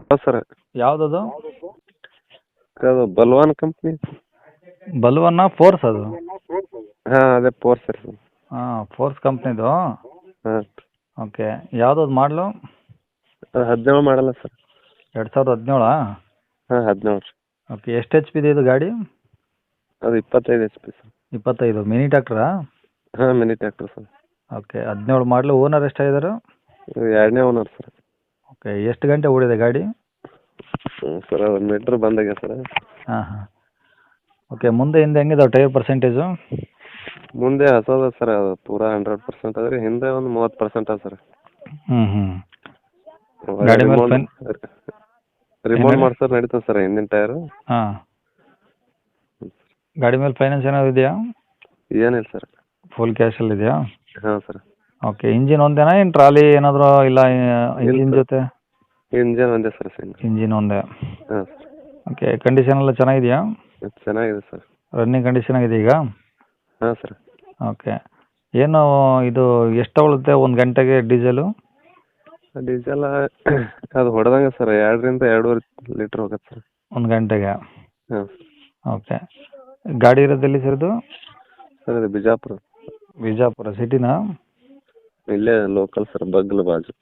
ಹಾಂ ಸರ್. ಯಾವುದದು? ಅದು ಬಲ್ವಾನ್ ಕಂಪ್ನಿ. ಬಲ್ವನ್ನ ಫೋರ್ಸ್ ಅದು? ಹಾಂ ಅದೇ ಫೋರ್ಸ್ ಸರ್. ಹಾಂ, ಫೋರ್ಸ್ ಕಂಪ್ನಿದು. ಹಾಂ ಓಕೆ, ಯಾವುದದು ಮಾಡಲು? ಅದು 17 ಮಾಡಲ್ಲ ಸರ್. 2017? ಹಾಂ 17 ರೀ. ಓಕೆ, ಎಷ್ಟು ಎಚ್ ಪಿದು ಇದು ಗಾಡಿ? ಅದು 25 HP ಸರ್. 25 ಮಿನಿ ಟ್ಯಾಕ್ಟ್ರಾ? ಹಾಂ ಮಿನಿ ಟ್ರ್ಯಾಕ್ಟರ್ ಸರ್. ಓಕೆ, 17 ಮಾಡಲು. ಓನರ್ ಎಷ್ಟಾಗಿದ್ದಾರೆ? ಇದು 2ನೇ ಓನರ್ ಸರ್. ಓಕೆ, ಎಷ್ಟು ಗಂಟೆ ಓಡಿದೆ ಗಾಡಿ? ಸರ್ ಅದು ಮೀಟ್ರ್ ಬಂದಾಗೆ ಸರ್. ಹಾಂ ಹಾಂ. ಓಕೆ, ಮುಂದೆ ಹಿಂದೆ ಹೆಂಗಿದಾವೆ ಟೈರ್ ಪರ್ಸೆಂಟೇಜು? ಮುಂದೆ ಹೊಸದ ಸರ್, ಅದು ಪೂರಾ 100% ಅದ ರೀ. ಹಿಂದೆ ಒಂದು 30% ಅದ ಸರ್. ಹ್ಞೂ. ಗಾಡಿ ಮೇಲೆ ರಿಮೋಟ್ ಮಾಡ್ಸೋದು ನಡೀತದೆ ಸರ್ ಹಿಂದಿನ ಟೈರು. ಹಾಂ. ಗಾಡಿ ಮೇಲೆ ಫೈನಾನ್ಸ್ ಏನಾದ್ರು ಇದೆಯಾ? ಏನಿಲ್ಲ ಸರ್. ಫುಲ್ ಕ್ಯಾಶಲ್ಲಿ ಇದೆಯಾ? ಹಾಂ ಸರ್. ಓಕೆ, ಇಂಜಿನ್ ಒಂದೇನಾ ಏನು ಟ್ರಾಲಿ ಏನಾದರೂ ಇಲ್ಲ ಇಂಜಿನ್ ಜೊತೆ? ಇಂಜನ್ ಒಂದೇ ಸರ್ ಸಿಂಗ್. ಇಂಜಿನ್ ಒಂದೇ. ಹಾಂ ಸರ್. ಓಕೆ, ಕಂಡೀಷನ್ ಎಲ್ಲ ಚೆನ್ನಾಗಿದೆಯಾ? ಚೆನ್ನಾಗಿದೆ ಸರ್. ರನ್ನಿಂಗ್ ಕಂಡೀಷನ್ ಆಗಿದೆ ಈಗ? ಹಾಂ ಸರ್. ಓಕೆ, ಏನು ಇದು ಎಷ್ಟು ತಗೊಳುತ್ತೆ ಒಂದು ಗಂಟೆಗೆ ಡೀಸೆಲು? ಡೀಸೆಲ್ ಅದು ಹೊಡೆದಂಗೆ ಸರ್ 2 ರಿಂದ 2.5 ಲೀಟ್ರ್ ಹೋಗುತ್ತೆ ಸರ್. ಒಂದು ಗಂಟೆಗೆ? ಹಾಂ ಓಕೆ, ಗಾಡಿ ಇರೋದು ಎಲ್ಲಿ ಸರ್ ಇದು? ಸರ್ ಇದು ಬಿಜಾಪುರ. ಬಿಜಾಪುರ ಸಿಟಿನಾ? ಇಲ್ಲೇ ಲೋಕಲ್ ಸರ್, ಬಗ್ಲ ಬಾಜು.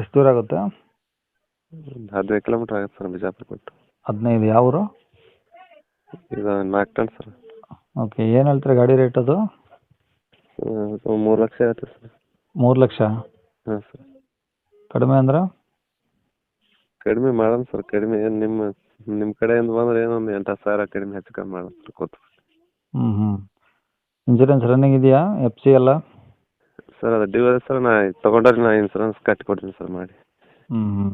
ಎಷ್ಟು ದೂರ ಆಗುತ್ತೆ? 15 ಕಿಲೋಮೀಟ್ರ್ ಆಗುತ್ತೆ ಸರ್ ಬಿಜಾಪುರ ಬಿಟ್ಟು. 15? ಯಾವ ಊರು? ಇದು 4 ಟನ್ ಸರ್. ಓಕೆ, ಏನು ಹೇಳ್ತಾರೆ ಗಾಡಿ ರೇಟ್ ಅದು? 3 ಲಕ್ಷ ಆಗುತ್ತೆ ಸರ್. 3 ಲಕ್ಷ? ಹಾಂ ಸರ್. ಕಡಿಮೆ ಅಂದ್ರೆ? ಕಡಿಮೆ ಮಾಡೋಣ ಸರ್. ಕಡಿಮೆ ಏನು ನಿಮ್ಮ ಕಡೆಯಿಂದ ಬಂದ್ರೆ ಏನೊಂದು 8,000 ಕಡಿಮೆ ಹೆಚ್ಚು ಕಮ್ಮಿ ಮಾಡೋಣ ಸರ್. ಕೂತು ಹ್ಞೂ. ಇನ್ಸೂರೆನ್ಸ್ ರನ್ನಿಂಗ್ ಇದೆಯಾ? FC ಎಲ್ಲ? ಸರ್ ಅದು ಡ್ಯೂ ಇದೆ ಸರ್. ತೊಗೊಂಡ್ರೆ ನಾ ಇನ್ಸೂರೆನ್ಸ್ ಕಟ್ಟಿ ಕೊಡ್ತೀನಿ ಸರ್ ಮಾಡಿ. ಹ್ಞೂ.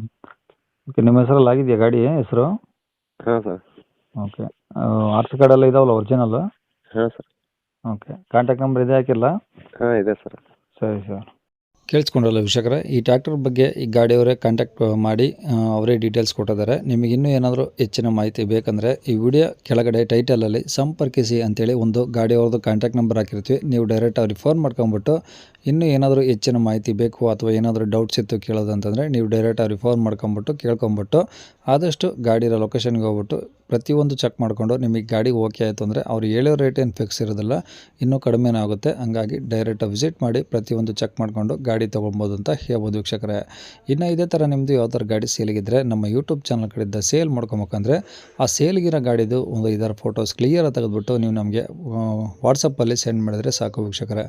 ಓಕೆ, ನಿಮ್ಮ ಹೆಸರಲ್ಲಿ ಆಗಿದೆಯಾ ಗಾಡಿ ಹೆಸರು? ಹಾಂ ಸರ್. ಓಕೆ, RC ಕಾರ್ಡೆಲ್ಲ ಇದಾವಲ್ಲ ಒರಿಜಿನಲ್? ಹಾಂ ಸರ್. ಓಕೆ, ಕಾಂಟ್ಯಾಕ್ಟ್ ನಂಬರ್ ಇದೆ ಹಾಕಿಲ್ಲ? ಹಾಂ ಇದೆ ಸರ್. ಸರಿ ಸರ್. ಕೇಳಿಸ್ಕೊಂಡ್ರಲ್ಲ ವೀಕ್ಷಕರೇ, ಈ ಟ್ರ್ಯಾಕ್ಟರ್ ಬಗ್ಗೆ ಈ ಗಾಡಿಯವರೇ ಕಾಂಟ್ಯಾಕ್ಟ್ ಮಾಡಿ ಅವರೇ ಡೀಟೇಲ್ಸ್ ಕೊಟ್ಟಿದ್ದಾರೆ. ನಿಮಗೆ ಇನ್ನೂ ಏನಾದರೂ ಹೆಚ್ಚಿನ ಮಾಹಿತಿ ಬೇಕಂದರೆ ಈ ವಿಡಿಯೋ ಕೆಳಗಡೆ ಟೈಟಲಲ್ಲಿ ಸಂಪರ್ಕಿಸಿ ಅಂತೇಳಿ ಒಂದು ಗಾಡಿಯವ್ರದ್ದು ಕಾಂಟ್ಯಾಕ್ಟ್ ನಂಬರ್ ಹಾಕಿರ್ತೀವಿ. ನೀವು ಡೈರೆಕ್ಟ್ ಅವ್ರಿಗೆ ಫೋನ್ ಮಾಡ್ಕೊಂಬಿಟ್ಟು ಇನ್ನೂ ಏನಾದರೂ ಹೆಚ್ಚಿನ ಮಾಹಿತಿ ಬೇಕು ಅಥವಾ ಏನಾದರೂ ಡೌಟ್ಸ್ ಇತ್ತು ಕೇಳೋದಂತಂದರೆ ನೀವು ಡೈರೆಕ್ಟ್ ಅವ್ರಿಗೆ ಫೋನ್ ಮಾಡ್ಕೊಂಬಿಟ್ಟು ಕೇಳ್ಕೊಂಬಿಟ್ಟು ಆದಷ್ಟು ಗಾಡಿಯ ಲೊಕೇಶನ್ಗೆ ಹೋಗ್ಬಿಟ್ಟು ಪ್ರತಿಯೊಂದು ಚೆಕ್ ಮಾಡಿಕೊಂಡು ನಿಮಗೆ ಗಾಡಿ ಓಕೆ ಆಯಿತು ಅಂದರೆ ಅವ್ರು ಹೇಳೋ ರೇಟ್ ಏನು ಫಿಕ್ಸ್ ಇರೋದಿಲ್ಲ, ಇನ್ನೂ ಕಡಿಮೆನೇ ಆಗುತ್ತೆ. ಹಂಗಾಗಿ ಡೈರೆಕ್ಟ್ ವಿಸಿಟ್ ಮಾಡಿ ಪ್ರತಿಯೊಂದು ಚೆಕ್ ಮಾಡಿಕೊಂಡು ಗಾಡಿ ತೊಗೊಳ್ಬೋದು ಅಂತ ಹೇಳ್ಬೋದು ವೀಕ್ಷಕರೇ. ಇನ್ನು ಇದೇ ಥರ ನಿಮ್ಮದು ಯಾವ್ದಾರು ಗಾಡಿ ಸೇಲಿಗಿದ್ರೆ ನಮ್ಮ ಯೂಟ್ಯೂಬ್ ಚಾನಲ್ ಕಡೆಯಿಂದ ಸೇಲ್ ಮಾಡ್ಕೊಬೇಕಂದ್ರೆ ಆ ಸೇಲ್ಗಿರೋ ಗಾಡಿದು ಒಂದು 5-6 ಫೋಟೋಸ್ ಕ್ಲಿಯರಾಗಿ ತೆಗೆದುಬಿಟ್ಟು ನೀವು ನಮಗೆ ವಾಟ್ಸಪ್ಪಲ್ಲಿ ಸೆಂಡ್ ಮಾಡಿದರೆ ಸಾಕು ವೀಕ್ಷಕರೇ.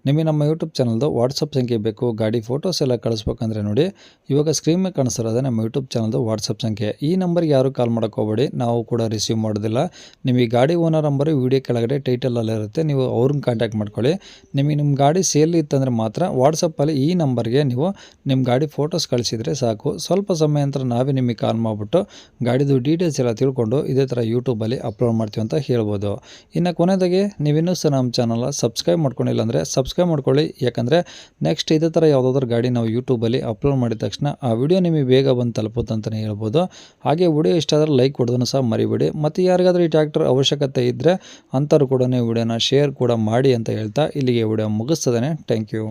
ನಿಮಗೆ ನಮ್ಮ ಯೂಟ್ಯೂಬ್ ಚಾನಲ್ದು ವಾಟ್ಸಪ್ ಸಂಖ್ಯೆ ಬೇಕು, ಗಾಡಿ ಫೋಟೋಸ್ ಎಲ್ಲ ಕಳಿಸ್ಬೇಕಂದ್ರೆ ನೋಡಿ ಇವಾಗ ಸ್ಕ್ರೀನ್ ಮೇಲೆ ಕಾಣಿಸ್ತಿರೋದೇ ನಮ್ಮ ಯೂಟ್ಯೂಬ್ ಚಾನಲ್ದು ವಾಟ್ಸಪ್ ಸಂಖ್ಯೆ. ಈ ನಂಬರ್ಗೆ ಯಾರು ಕಾಲ್ ಮಾಡೋಕ್ಕೆ ಹೋಗಬೇಡಿ, ನಾವು ಕೂಡ ರಿಸೀವ್ ಮಾಡೋದಿಲ್ಲ. ನಿಮಗೆ ಗಾಡಿ ಓನರ್ ನಂಬರು ವಿಡಿಯೋ ಕೆಳಗಡೆ ಟೈಟಲಲ್ಲಿ ಇರುತ್ತೆ, ನೀವು ಅವ್ರನ್ನ ಕಾಂಟ್ಯಾಕ್ಟ್ ಮಾಡ್ಕೊಳ್ಳಿ. ನಿಮಗೆ ನಿಮ್ಮ ಗಾಡಿ ಸೇಲ್ ಇತ್ತಂದರೆ ಮಾತ್ರ ವಾಟ್ಸಪ್ಪಲ್ಲಿ ಈ ನಂಬರ್ಗೆ ನೀವು ನಿಮ್ಮ ಗಾಡಿ ಫೋಟೋಸ್ ಕಳಿಸಿದರೆ ಸಾಕು. ಸ್ವಲ್ಪ ಸಮಯ ನಂತರ ನಾವೇ ನಿಮಗೆ ಕಾಲ್ ಮಾಡಿಬಿಟ್ಟು ಗಾಡಿದು ಡೀಟೇಲ್ಸ್ ಎಲ್ಲ ತಿಳ್ಕೊಂಡು ಇದೇ ಥರ ಯೂಟ್ಯೂಬಲ್ಲಿ ಅಪ್ಲೋಡ್ ಮಾಡ್ತೀವಿ ಅಂತ ಹೇಳ್ಬೋದು. ಇನ್ನು ಕೊನೆಯದಾಗಿ ನೀವಿನ್ನೂ ಸಹ ನಮ್ಮ ಚಾನಲ್ನ ಸಬ್ಸ್ಕ್ರೈಬ್ ಮಾಡ್ಕೊಂಡಿಲ್ಲ ಅಂದರೆ ಸಬ್ಸ್ಕ್ರೈಬ್ ಮಾಡ್ಕೊಳ್ಳಿ. ಯಾಕಂದರೆ ನೆಕ್ಸ್ಟ್ ಇದೇ ಥರ ಯಾವುದಾದ್ರೂ ಗಾಡಿ ನಾವು ಯೂಟ್ಯೂಬಲ್ಲಿ ಅಪ್ಲೋಡ್ ಮಾಡಿದ ತಕ್ಷಣ ಆ ವಿಡಿಯೋ ನಿಮಗೆ ಬೇಗ ಬಂದು ತಲುಪುತ್ತೆ ಅಂತಲೇ ಹೇಳ್ಬೋದು. ಹಾಗೆ ವಿಡಿಯೋ ಇಷ್ಟ ಆದರೆ ಲೈಕ್ ಕೊಡೋದನ್ನು ಸಹ ಮರಿಬೇಡಿ. ಮತ್ತು ಯಾರಿಗಾದ್ರೂ ಈ ಟ್ರ್ಯಾಕ್ಟರ್ ಅವಶ್ಯಕತೆ ಇದ್ದರೆ ಅಂಥವ್ರು ಕೂಡ ವಿಡಿಯೋನ ಶೇರ್ ಕೂಡ ಮಾಡಿ ಅಂತ ಹೇಳ್ತಾ ಇಲ್ಲಿಗೆ ವಿಡಿಯೋ ಮುಗಿಸ್ತದೆ. Thank you.